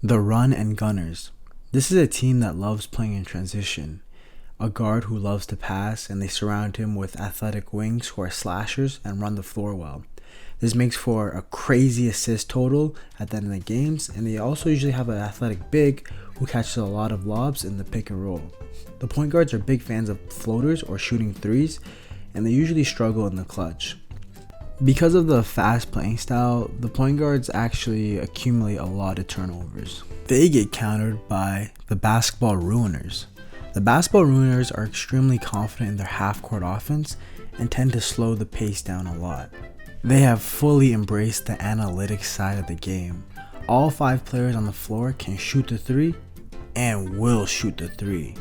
The Run and Gunners. This is a team that loves playing in transition. A guard who loves to pass, and they surround him with athletic wings who are slashers and run the floor well. This makes for a crazy assist total at the end of the games, and they also usually have an athletic big who catches a lot of lobs in the pick and roll. The point guards are big fans of floaters or shooting threes, and they usually struggle in the clutch. Because of the fast playing style, the point guards actually accumulate a lot of turnovers. They get countered by the basketball ruiners. The basketball ruiners are extremely confident in their half-court offense and tend to slow the pace down a lot. They have fully embraced the analytics side of the game. All 5 players on the floor can shoot the 3 and will shoot the 3,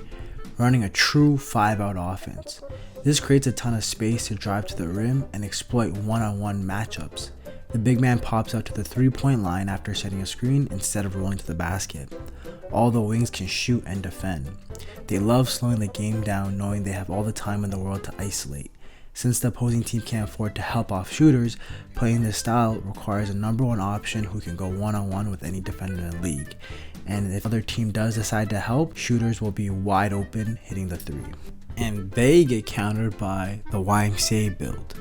running a true 5-out offense. This creates a ton of space to drive to the rim and exploit one-on-one matchups. The big man pops out to the 3-point line after setting a screen instead of rolling to the basket. All the wings can shoot and defend. They love slowing the game down, knowing they have all the time in the world to isolate. Since the opposing team can't afford to help off shooters, playing this style requires a number 1 option who can go one-on-one with any defender in the league. And if the other team does decide to help, shooters will be wide open hitting the 3. And they get countered by the YMCA build.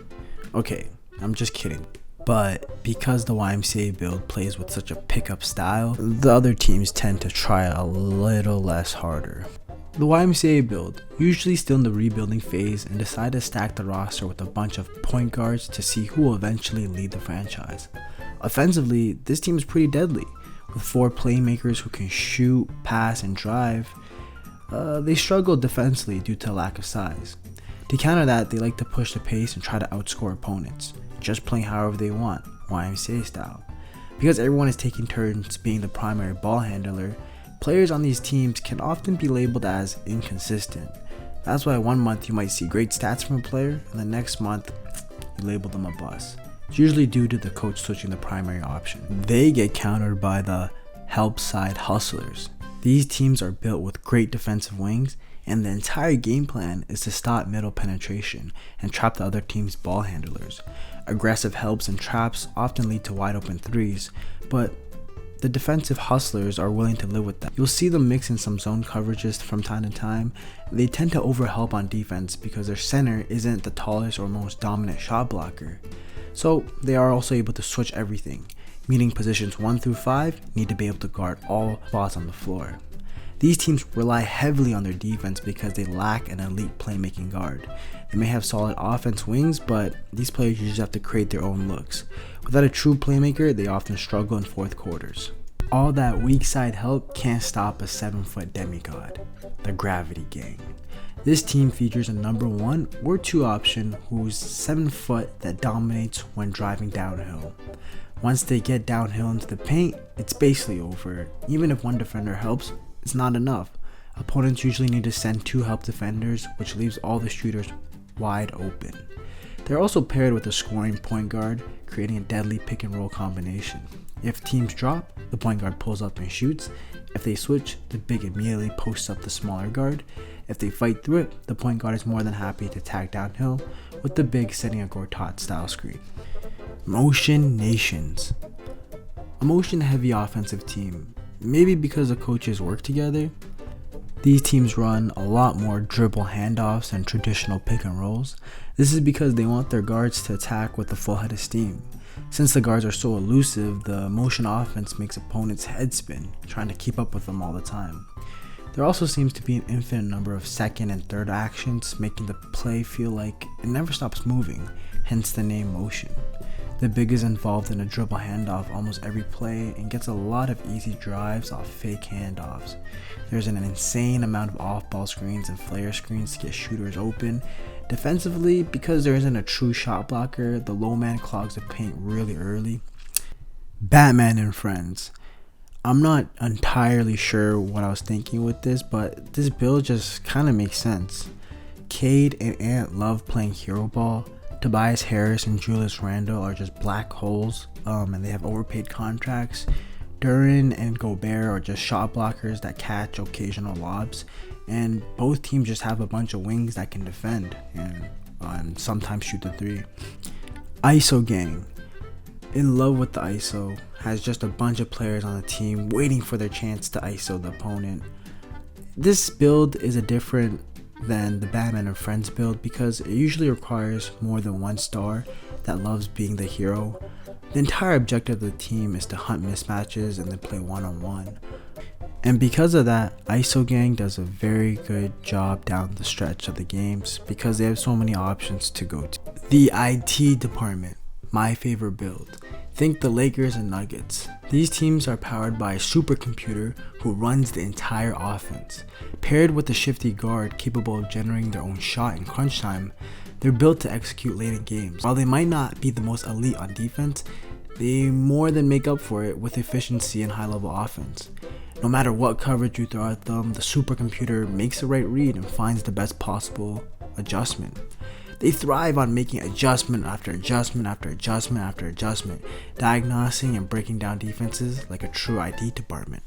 Okay, I'm just kidding. But because the YMCA build plays with such a pickup style, the other teams tend to try a little less harder. The YMCA build, usually still in the rebuilding phase, and decide to stack the roster with a bunch of point guards to see who will eventually lead the franchise. Offensively, this team is pretty deadly, with 4 playmakers who can shoot, pass, and drive. They struggle defensively due to lack of size. To counter that, they like to push the pace and try to outscore opponents, just playing however they want, YMCA style. Because everyone is taking turns being the primary ball handler, players on these teams can often be labeled as inconsistent. That's why one month you might see great stats from a player, and the next month you label them a bust. It's usually due to the coach switching the primary option. They get countered by the help side hustlers. These teams are built with great defensive wings, and the entire game plan is to stop middle penetration and trap the other team's ball handlers. Aggressive helps and traps often lead to wide open threes, but the defensive hustlers are willing to live with that. You'll see them mix in some zone coverages from time to time. They tend to overhelp on defense because their center isn't the tallest or most dominant shot blocker. So they are also able to switch everything, meaning positions 1 through 5 need to be able to guard all spots on the floor. These teams rely heavily on their defense because they lack an elite playmaking guard. They may have solid offense wings, but these players usually have to create their own looks. Without a true playmaker, they often struggle in fourth quarters. All that weak side help can't stop a 7-foot demigod, the Gravity Gang. This team features a number 1 or 2 option who's 7 foot that dominates when driving downhill. Once they get downhill into the paint, it's basically over. Even if one defender helps, it's not enough. Opponents usually need to send 2 help defenders, which leaves all the shooters wide open. They're also paired with a scoring point guard, creating a deadly pick and roll combination. If teams drop, the point guard pulls up and shoots. If they switch, the big immediately posts up the smaller guard. If they fight through it, the point guard is more than happy to tag downhill, with the big setting a Gortat style screen. Motion Nations. A motion heavy offensive team, maybe because the coaches work together. These teams run a lot more dribble handoffs than traditional pick and rolls. This is because they want their guards to attack with a full head of steam. Since the guards are so elusive, the motion offense makes opponents head spin, trying to keep up with them all the time. There also seems to be an infinite number of second and third actions, making the play feel like it never stops moving, hence the name motion. The big is involved in a dribble handoff almost every play and gets a lot of easy drives off fake handoffs. There's an insane amount of off-ball screens and flare screens to get shooters open. Defensively, because there isn't a true shot blocker, the low man clogs the paint really early. Batman and Friends. I'm not entirely sure what I was thinking with this, but this build just kind of makes sense. Cade and Ant love playing hero ball. Tobias Harris and Julius Randle are just black holes, and they have overpaid contracts. Duran and Gobert are just shot blockers that catch occasional lobs, and both teams just have a bunch of wings that can defend and sometimes shoot the 3. ISO Gang. In love with the ISO. has just a bunch of players on the team waiting for their chance to ISO the opponent. This build is a different than the Batman and Friends build because it usually requires more than one star that loves being the hero. The entire objective of the team is to hunt mismatches and then play one-on-one. And because of that, ISO Gang does a very good job down the stretch of the games because they have so many options to go to. The IT department, my favorite build. Think the Lakers and Nuggets. These teams are powered by a supercomputer who runs the entire offense. Paired with a shifty guard capable of generating their own shot in crunch time, they're built to execute late in games. While they might not be the most elite on defense, they more than make up for it with efficiency and high-level offense. No matter what coverage you throw at them, the supercomputer makes the right read and finds the best possible adjustment. They thrive on making adjustment after adjustment after adjustment after adjustment, diagnosing and breaking down defenses like a true IT department.